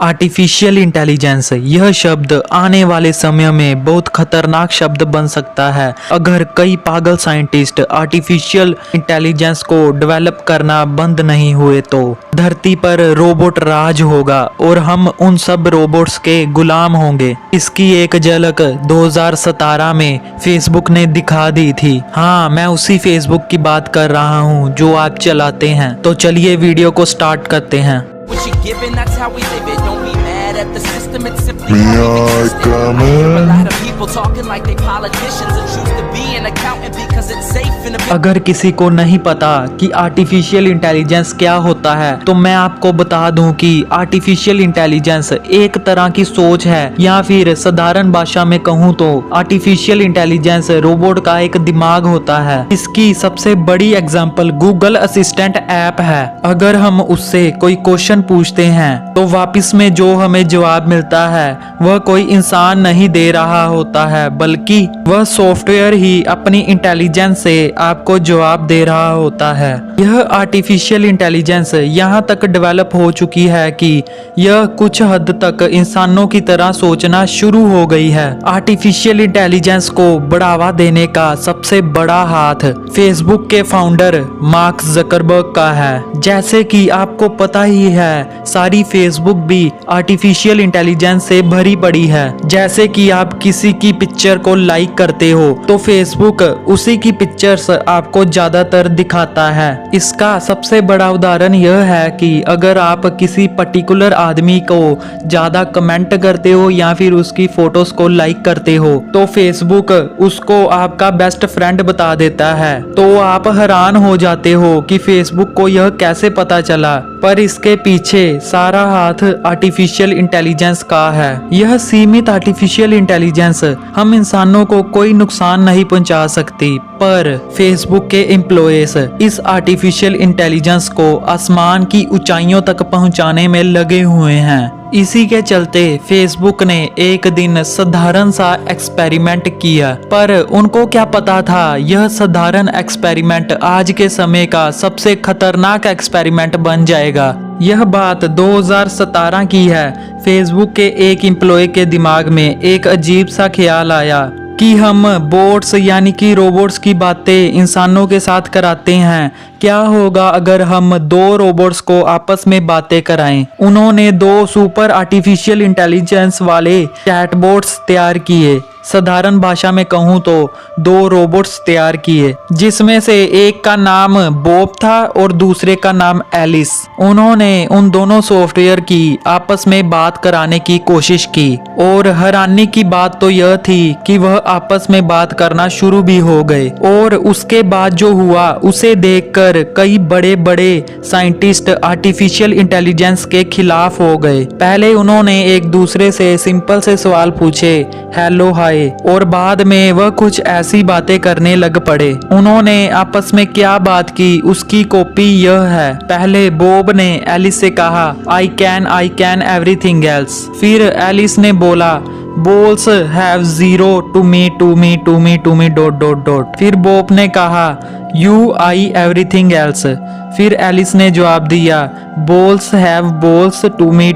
Artificial intelligence यह शब्द आने वाले समय में बहुत खतरनाक शब्द बन सकता है अगर कई पागल साइंटिस्ट आर्टिफिशियल इंटेलिजेंस को डेवलप करना बंद नहीं हुए तो धरती पर रोबोट राज होगा और हम उन सब रोबोट्स के गुलाम होंगे। इसकी एक झलक 2017 में फेसबुक ने दिखा दी थी। हाँ, मैं उसी फेसबुक की बात कर रहा हूँ जो आप चलाते हैं। तो चलिए वीडियो को स्टार्ट करते हैं। What you giving, that's how we live it. Don't be mad at the system, it's simply May how we I exist. come I hear a in? lot of people talking like they politicians and choose to be an accountant because it's safe in the अगर किसी को नहीं पता कि artificial intelligence क्या होता है तो मैं आपको बता दूं कि आर्टिफिशियल इंटेलिजेंस एक तरह की सोच है, या फिर साधारण भाषा में कहूं तो आर्टिफिशियल इंटेलिजेंस रोबोट का एक दिमाग होता है। इसकी सबसे बड़ी एग्जांपल गूगल असिस्टेंट ऐप है। अगर हम उससे कोई क्वेश्चन पूछते हैं तो वापस में जो हमें जवाब मिलता है वह कोई इंसान नहीं दे रहा होता है, बल्कि वह सॉफ्टवेयर ही अपनी इंटेलिजेंस से आपको जवाब दे रहा होता है। यह आर्टिफिशियल इंटेलिजेंस यहाँ तक डेवलप हो चुकी है कि यह कुछ हद तक इंसानों की तरह सोचना शुरू हो गई है। आर्टिफिशियल इंटेलिजेंस को बढ़ावा देने का सबसे बड़ा हाथ फेसबुक के फाउंडर मार्क जकरबर्ग का है। जैसे कि आपको पता ही है, सारी फेसबुक भी आर्टिफिशियल इंटेलिजेंस से भरी पड़ी है। जैसे कि आप किसी की पिक्चर को लाइक करते हो तो फेसबुक उसी की पिक्चर्स आपको ज्यादातर दिखाता है। इसका सबसे बड़ा उदाहरण यह है कि अगर आप किसी पर्टिकुलर आदमी को ज्यादा कमेंट करते हो या फिर उसकी फोटोज को लाइक करते हो तो फेसबुक उसको आपका बेस्ट फ्रेंड बता देता है। तो आप हैरान हो जाते हो कि फेसबुक को यह कैसे पता चला, पर इसके पीछे सारा हाथ आर्टिफिशियल इंटेलिजेंस का है। यह सीमित आर्टिफिशियल इंटेलिजेंस हम इंसानों को कोई नुकसान नहीं पहुंचा सकती, पर फेसबुक के एम्प्लॉयज इस आर्टिफिशियल इंटेलिजेंस को आसमान की ऊंचाइयों तक पहुंचाने में लगे हुए हैं। इसी के चलते फेसबुक ने एक दिन साधारण सा एक्सपेरिमेंट किया, पर उनको क्या पता था यह साधारण एक्सपेरिमेंट आज के समय का सबसे खतरनाक एक्सपेरिमेंट बन जाएगा। यह बात 2017 की है। फेसबुक के एक एम्प्लॉय के दिमाग में एक अजीब सा ख्याल आया कि हम बोट्स यानी कि रोबोट्स की बातें इंसानों के साथ कराते हैं। क्या होगा अगर हम दो रोबोट्स को आपस में बातें कराएं? उन्होंने दो सुपर आर्टिफिशियल इंटेलिजेंस वाले चैटबॉट्स तैयार किए। साधारण भाषा में कहूँ तो दो रोबोट्स तैयार किए, जिसमें से एक का नाम बॉब था और दूसरे का नाम एलिस। उन्होंने उन दोनों सॉफ्टवेयर की आपस में बात कराने की कोशिश की और हैरानी की बात तो यह थी कि वह आपस में बात करना शुरू भी हो गए। और उसके बाद जो हुआ उसे देखकर कई बड़े बड़े साइंटिस्ट आर्टिफिशियल इंटेलिजेंस के खिलाफ हो गए। पहले उन्होंने एक दूसरे से सिंपल से सवाल पूछे, हेलो हाय, और बाद में वह कुछ ऐसी बातें करने लग पड़े। उन्होंने आपस में क्या बात की उसकी कॉपी यह है। पहले बॉब ने एलिस से कहा, आई कैन एवरीथिंग एल्स। फिर एलिस ने बोला, balls have zero to me dot dot dot. फिर बॉब ने कहा, यू आई एवरीथिंग एल्स। फिर एलिस ने जवाब दिया, balls have balls to me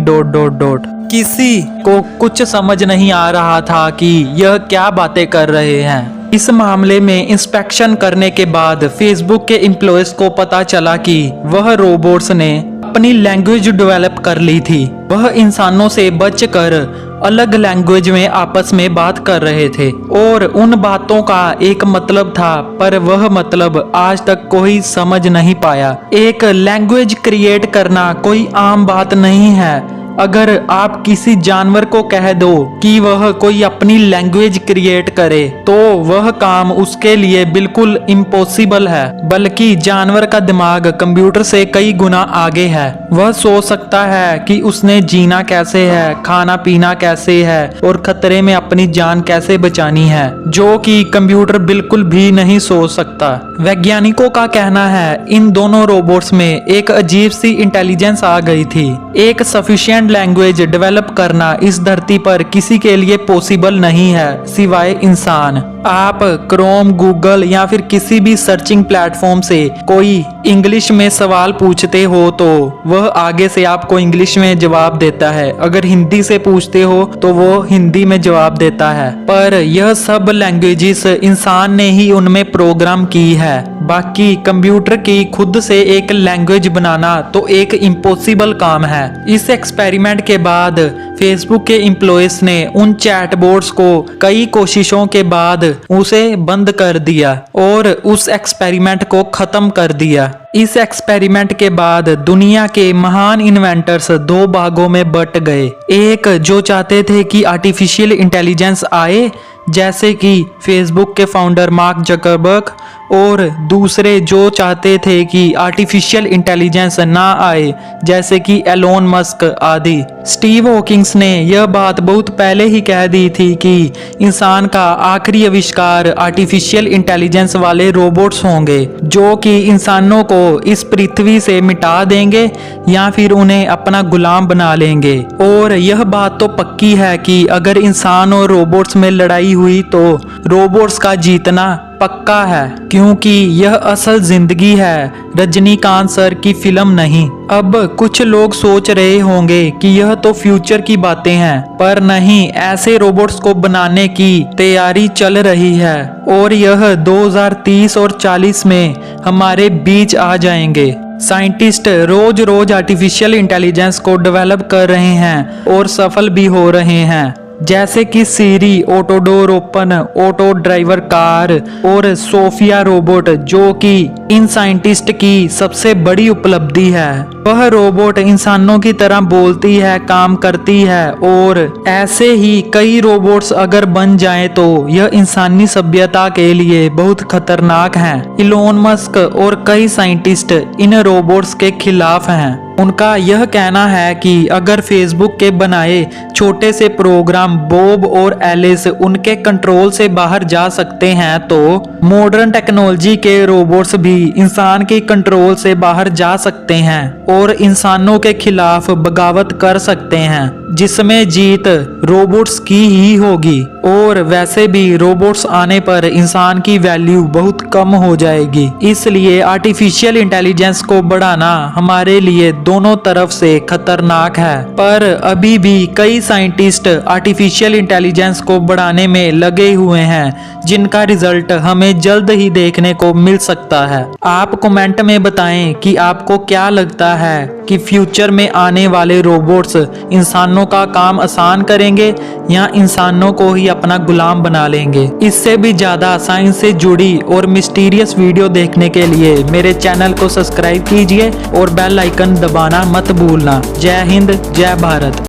dot dot dot. किसी को कुछ समझ नहीं आ रहा था कि यह क्या बातें कर रहे हैं। इस मामले में इंस्पेक्शन करने के बाद फेसबुक के एम्प्लॉयज को पता चला कि वह रोबोट्स ने अपनी लैंग्वेज डेवलप कर ली थी। वह इंसानों से बचकर अलग लैंग्वेज में आपस में बात कर रहे थे और उन बातों का एक मतलब था, पर वह मतलब आज तक कोई समझ नहीं पाया। एक लैंग्वेज क्रिएट करना कोई आम बात नहीं है। अगर आप किसी जानवर को कह दो कि वह कोई अपनी लैंग्वेज क्रिएट करे तो वह काम उसके लिए बिल्कुल इम्पॉसिबल है, बल्कि जानवर का दिमाग कंप्यूटर से कई गुना आगे है। वह सोच सकता है कि उसने जीना कैसे है, खाना पीना कैसे है और खतरे में अपनी जान कैसे बचानी है, जो कि कंप्यूटर बिल्कुल भी नहीं सोच सकता। वैज्ञानिकों का कहना है इन दोनों रोबोट्स में एक अजीब सी इंटेलिजेंस आ गई थी, एक सफिशिएंट सेकंड लैंग्वेज डेवलप करना इस धरती पर किसी के लिए पॉसिबल नहीं है सिवाय इंसान। आप क्रोम, गूगल या फिर किसी भी सर्चिंग प्लेटफॉर्म से कोई इंग्लिश में सवाल पूछते हो तो वह आगे से आपको इंग्लिश में जवाब देता है। अगर हिंदी से पूछते हो तो वो हिंदी में जवाब देता है। पर यह सब लैंग्वेजेस इंसान ने ही उनमें प्रोग्राम की है। बाकी कंप्यूटर की खुद से एक लैंग्वेज बनाना तो एक इम्पॉसिबल काम है। इस एक्सपेरिमेंट के बाद फेसबुक के एम्प्लॉयज ने उन चैटबॉट्स को कई कोशिशों के बाद उसे बंद कर दिया और उस एक्सपेरिमेंट को खत्म कर दिया। इस एक्सपेरिमेंट के बाद दुनिया के महान इन्वेंटर्स दो भागों में बट गए। एक जो चाहते थे कि आर्टिफिशियल इंटेलिजेंस आए, जैसे कि फेसबुक के फाउंडर मार्क जकरबर्ग, और दूसरे जो चाहते थे कि आर्टिफिशियल इंटेलिजेंस ना आए, जैसे कि एलोन मस्क आदि। स्टीव हॉकिंग्स ने यह बात बहुत पहले ही कह दी थी कि इंसान का आखिरी आविष्कार आर्टिफिशियल इंटेलिजेंस वाले रोबोट्स होंगे, जो कि इंसानों को इस पृथ्वी से मिटा देंगे या फिर उन्हें अपना गुलाम बना लेंगे। और यह बात तो पक्की है कि अगर इंसान और रोबोट्स में लड़ाई हुई तो रोबोट्स का जीतना पक्का है, क्योंकि यह असल जिंदगी है, रजनीकांत सर की फिल्म नहीं। अब कुछ लोग सोच रहे होंगे कि यह तो फ्यूचर की बातें हैं, पर नहीं, ऐसे रोबोट्स को बनाने की तैयारी चल रही है और यह 2030 और 40 में हमारे बीच आ जाएंगे। साइंटिस्ट रोज रोज आर्टिफिशियल इंटेलिजेंस को डेवलप कर रहे हैं और सफल भी हो रहे हैं, जैसे कि Siri, auto door open, auto driver car और सोफिया रोबोट, जो कि इन साइंटिस्ट की सबसे बड़ी उपलब्धि है। वह रोबोट इंसानों की तरह बोलती है, काम करती है, और ऐसे ही कई रोबोट्स अगर बन जाएं तो यह इंसानी सभ्यता के लिए बहुत खतरनाक हैं। इलोन मस्क और कई साइंटिस्ट इन रोबोट्स के खिलाफ हैं। उनका यह कहना है कि अगर फेसबुक के बनाए छोटे से प्रोग्राम बॉब और एलिस उनके कंट्रोल से बाहर जा सकते हैं, तो मॉडर्न टेक्नोलॉजी के रोबोट्स भी इंसान के कंट्रोल से बाहर जा सकते हैं और इंसानों के खिलाफ बगावत कर सकते हैं, जिसमें जीत रोबोट्स की ही होगी। और वैसे भी रोबोट्स आने पर इंसान की वैल्यू बहुत कम हो जाएगी। इसलिए आर्टिफिशियल इंटेलिजेंस को बढ़ाना हमारे लिए दोनों तरफ से खतरनाक है। पर अभी भी कई साइंटिस्ट आर्टिफिशियल इंटेलिजेंस को बढ़ाने में लगे हुए हैं, जिनका रिजल्ट हमें जल्द ही देखने को मिल सकता है। आप कमेंट में बताएं कि आपको क्या लगता है कि फ्यूचर में आने वाले रोबोट्स इंसानों का काम आसान करेंगे या इंसानों को ही अपना गुलाम बना लेंगे। इससे भी ज्यादा साइंस से जुड़ी और मिस्टीरियस वीडियो देखने के लिए मेरे चैनल को सब्सक्राइब कीजिए और बेल आइकन दबाना मत भूलना। जय हिंद, जय भारत।